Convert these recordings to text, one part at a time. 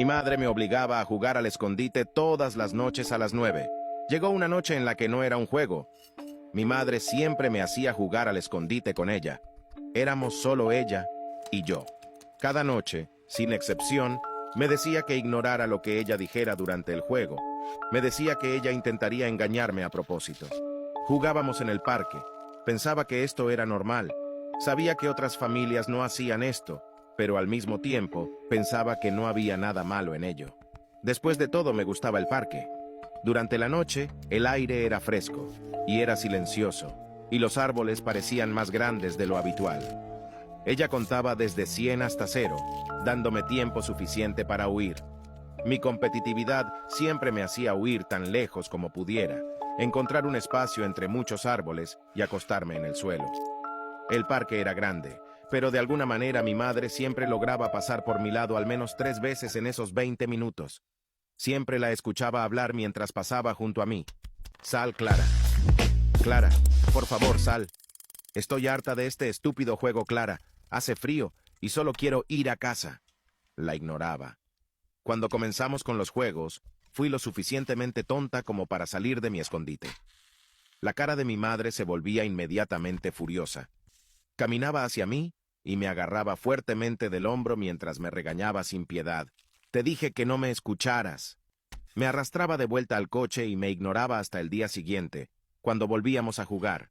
Mi madre me obligaba a jugar al escondite todas las noches a las 9. Llegó una noche en la que no era un juego. Mi madre siempre me hacía jugar al escondite con ella. Éramos solo ella y yo. Cada noche, sin excepción, me decía que ignorara lo que ella dijera durante el juego. Me decía que ella intentaría engañarme a propósito. Jugábamos en el parque. Pensaba que esto era normal. Sabía que otras familias no hacían esto, pero al mismo tiempo pensaba que no había nada malo en ello. Después de todo, me gustaba el parque. Durante la noche, el aire era fresco y era silencioso, y los árboles parecían más grandes de lo habitual. Ella contaba desde 100 hasta 0, dándome tiempo suficiente para huir. Mi competitividad siempre me hacía huir tan lejos como pudiera, encontrar un espacio entre muchos árboles y acostarme en el suelo. El parque era grande, pero de alguna manera mi madre siempre lograba pasar por mi lado al menos 3 veces en esos 20 minutos. Siempre la escuchaba hablar mientras pasaba junto a mí. Sal, Clara. Clara, por favor, sal. Estoy harta de este estúpido juego, Clara. Hace frío y solo quiero ir a casa. La ignoraba. Cuando comenzamos con los juegos, fui lo suficientemente tonta como para salir de mi escondite. La cara de mi madre se volvía inmediatamente furiosa. Caminaba hacia mí y me agarraba fuertemente del hombro mientras me regañaba sin piedad. Te dije que no me escucharas. Me arrastraba de vuelta al coche y me ignoraba hasta el día siguiente, cuando volvíamos a jugar.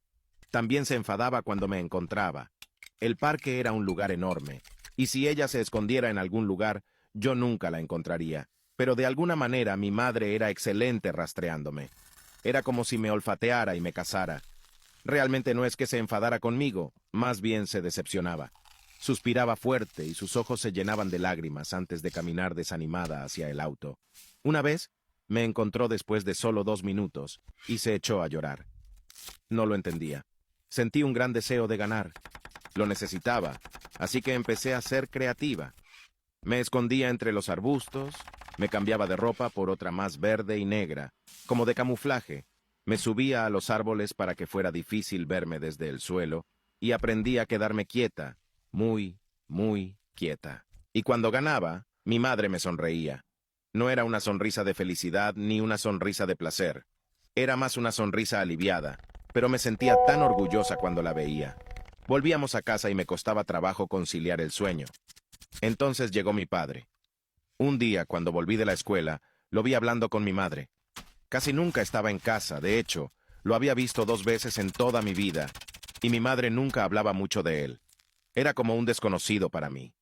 También se enfadaba cuando me encontraba. El parque era un lugar enorme, y si ella se escondiera en algún lugar, yo nunca la encontraría. Pero de alguna manera mi madre era excelente rastreándome. Era como si me olfateara y me cazara. Realmente no es que se enfadara conmigo, más bien se decepcionaba. Suspiraba fuerte y sus ojos se llenaban de lágrimas antes de caminar desanimada hacia el auto. Una vez, me encontró después de solo 2 minutos y se echó a llorar. No lo entendía. Sentí un gran deseo de ganar. Lo necesitaba, así que empecé a ser creativa. Me escondía entre los arbustos, me cambiaba de ropa por otra más verde y negra, como de camuflaje. Me subía a los árboles para que fuera difícil verme desde el suelo y aprendí a quedarme quieta, muy, muy quieta. Y cuando ganaba, mi madre me sonreía. No era una sonrisa de felicidad ni una sonrisa de placer. Era más una sonrisa aliviada, pero me sentía tan orgullosa cuando la veía. Volvíamos a casa y me costaba trabajo conciliar el sueño. Entonces llegó mi padre. Un día, cuando volví de la escuela, lo vi hablando con mi madre. Casi nunca estaba en casa, de hecho, lo había visto 2 veces en toda mi vida, y mi madre nunca hablaba mucho de él. Era como un desconocido para mí.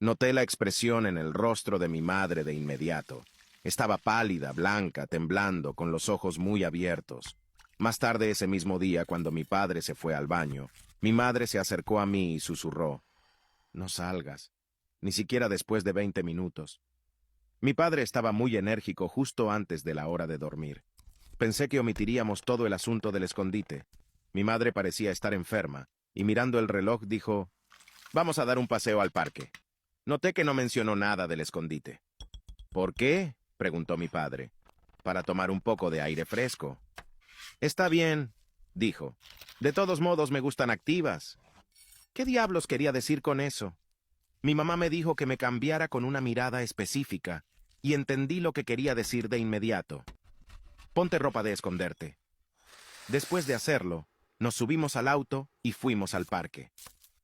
Noté la expresión en el rostro de mi madre de inmediato. Estaba pálida, blanca, temblando, con los ojos muy abiertos. Más tarde ese mismo día, cuando mi padre se fue al baño, mi madre se acercó a mí y susurró: «No salgas, ni siquiera después de 20 minutos». Mi padre estaba muy enérgico justo antes de la hora de dormir. Pensé que omitiríamos todo el asunto del escondite. Mi madre parecía estar enferma, y mirando el reloj dijo: «Vamos a dar un paseo al parque». Noté que no mencionó nada del escondite. «¿Por qué?», preguntó mi padre. «Para tomar un poco de aire fresco». «Está bien», dijo. «De todos modos me gustan activas». ¿Qué diablos quería decir con eso? Mi mamá me dijo que me cambiara con una mirada específica, y entendí lo que quería decir de inmediato. «Ponte ropa de esconderte». Después de hacerlo, nos subimos al auto y fuimos al parque.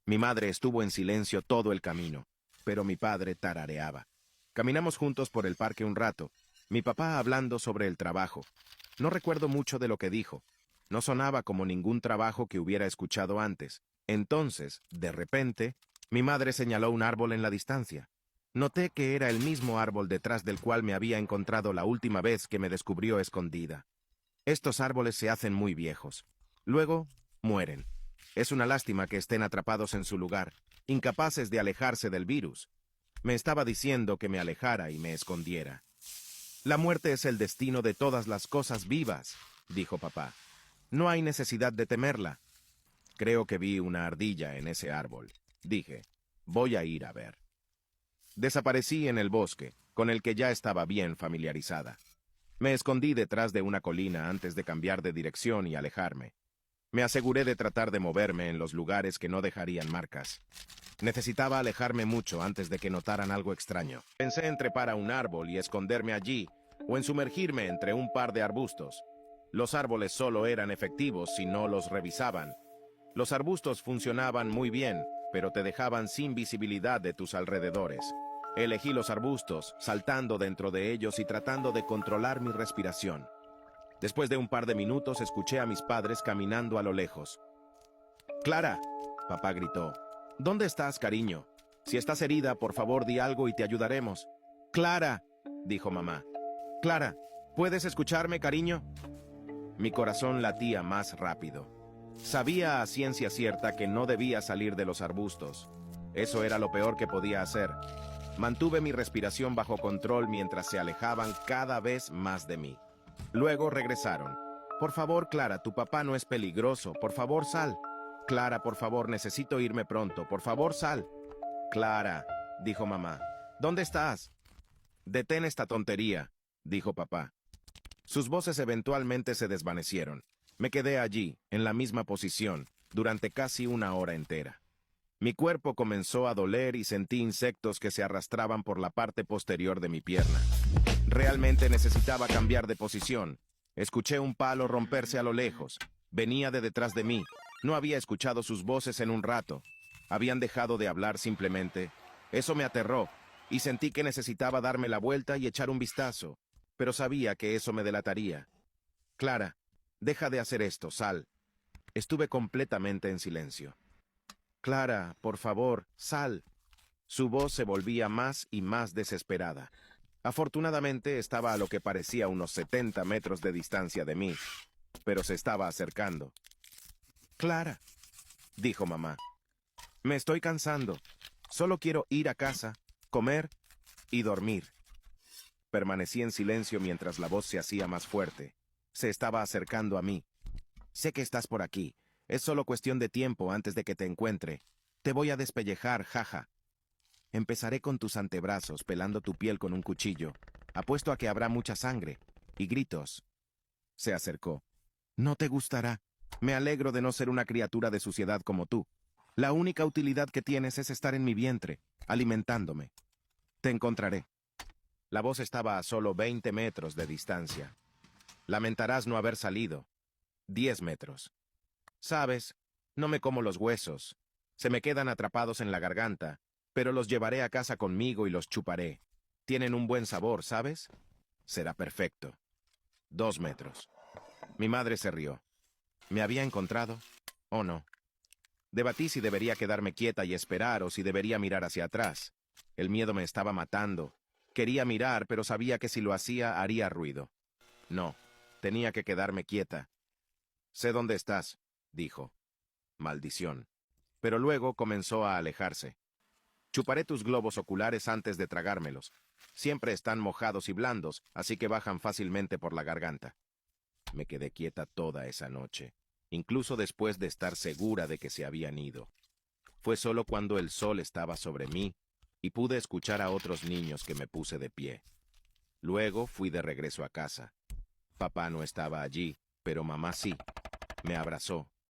Mi madre estuvo en silencio todo el camino, pero mi padre tarareaba. Caminamos juntos por el parque un rato, mi papá hablando sobre el trabajo. No recuerdo mucho de lo que dijo. No sonaba como ningún trabajo que hubiera escuchado antes. Entonces, de repente, mi madre señaló un árbol en la distancia. Noté que era el mismo árbol detrás del cual me había encontrado la última vez que me descubrió escondida. Estos árboles se hacen muy viejos. Luego, mueren. Es una lástima que estén atrapados en su lugar, incapaces de alejarse del virus. Me estaba diciendo que me alejara y me escondiera. «La muerte es el destino de todas las cosas vivas», dijo papá. «No hay necesidad de temerla». «Creo que vi una ardilla en ese árbol», dije. «Voy a ir a ver». Desaparecí en el bosque, con el que ya estaba bien familiarizada. Me escondí detrás de una colina antes de cambiar de dirección y alejarme. Me aseguré de tratar de moverme en los lugares que no dejarían marcas. Necesitaba alejarme mucho antes de que notaran algo extraño. Pensé en trepar a un árbol y esconderme allí, o en sumergirme entre un par de arbustos. Los árboles solo eran efectivos si no los revisaban. Los arbustos funcionaban muy bien, pero te dejaban sin visibilidad de tus alrededores. Elegí los arbustos, saltando dentro de ellos y tratando de controlar mi respiración. Después de un par de minutos escuché a mis padres caminando a lo lejos. «Clara», papá gritó. «¿Dónde estás, cariño? Si estás herida, por favor di algo y te ayudaremos». «Clara», dijo mamá. «Clara, ¿puedes escucharme, cariño?» Mi corazón latía más rápido. Sabía a ciencia cierta que no debía salir de los arbustos. Eso era lo peor que podía hacer. Mantuve mi respiración bajo control mientras se alejaban cada vez más de mí. Luego regresaron. «Por favor, Clara, tu papá no es peligroso. Por favor, sal». «Clara, por favor, necesito irme pronto. Por favor, sal». «Clara», dijo mamá. «¿Dónde estás?» «Detén esta tontería», dijo papá. Sus voces eventualmente se desvanecieron. Me quedé allí, en la misma posición, durante casi una hora entera. Mi cuerpo comenzó a doler y sentí insectos que se arrastraban por la parte posterior de mi pierna. Realmente necesitaba cambiar de posición. Escuché un palo romperse a lo lejos. Venía de detrás de mí. No había escuchado sus voces en un rato. Habían dejado de hablar simplemente. Eso me aterró, y sentí que necesitaba darme la vuelta y echar un vistazo, pero sabía que eso me delataría. «Clara, deja de hacer esto, sal». Estuve completamente en silencio. «Clara, por favor, sal». Su voz se volvía más y más desesperada. Afortunadamente estaba a lo que parecía unos 70 metros de distancia de mí, pero se estaba acercando. «Clara», dijo mamá. «Me estoy cansando. Solo quiero ir a casa, comer y dormir». Permanecí en silencio mientras la voz se hacía más fuerte. Se estaba acercando a mí. «Sé que estás por aquí. Es solo cuestión de tiempo antes de que te encuentre. Te voy a despellejar, jaja. Empezaré con tus antebrazos, pelando tu piel con un cuchillo. Apuesto a que habrá mucha sangre y gritos». Se acercó. «No te gustará. Me alegro de no ser una criatura de suciedad como tú. La única utilidad que tienes es estar en mi vientre, alimentándome. Te encontraré». La voz estaba a solo 20 metros de distancia. «Lamentarás no haber salido». 10 metros. «Sabes, no me como los huesos. Se me quedan atrapados en la garganta, pero los llevaré a casa conmigo y los chuparé. Tienen un buen sabor, ¿sabes? Será perfecto». 2 metros. Mi madre se rió. ¿Me había encontrado o no? Debatí si debería quedarme quieta y esperar o si debería mirar hacia atrás. El miedo me estaba matando. Quería mirar, pero sabía que si lo hacía haría ruido. No, tenía que quedarme quieta. «Sé dónde estás», dijo. Maldición. Pero luego comenzó a alejarse. «Chuparé tus globos oculares antes de tragármelos. Siempre están mojados y blandos, así que bajan fácilmente por la garganta». Me quedé quieta toda esa noche, incluso después de estar segura de que se habían ido. Fue solo cuando el sol estaba sobre mí y pude escuchar a otros niños que me puse de pie. Luego fui de regreso a casa. Papá no estaba allí, pero mamá sí. Me abrazó.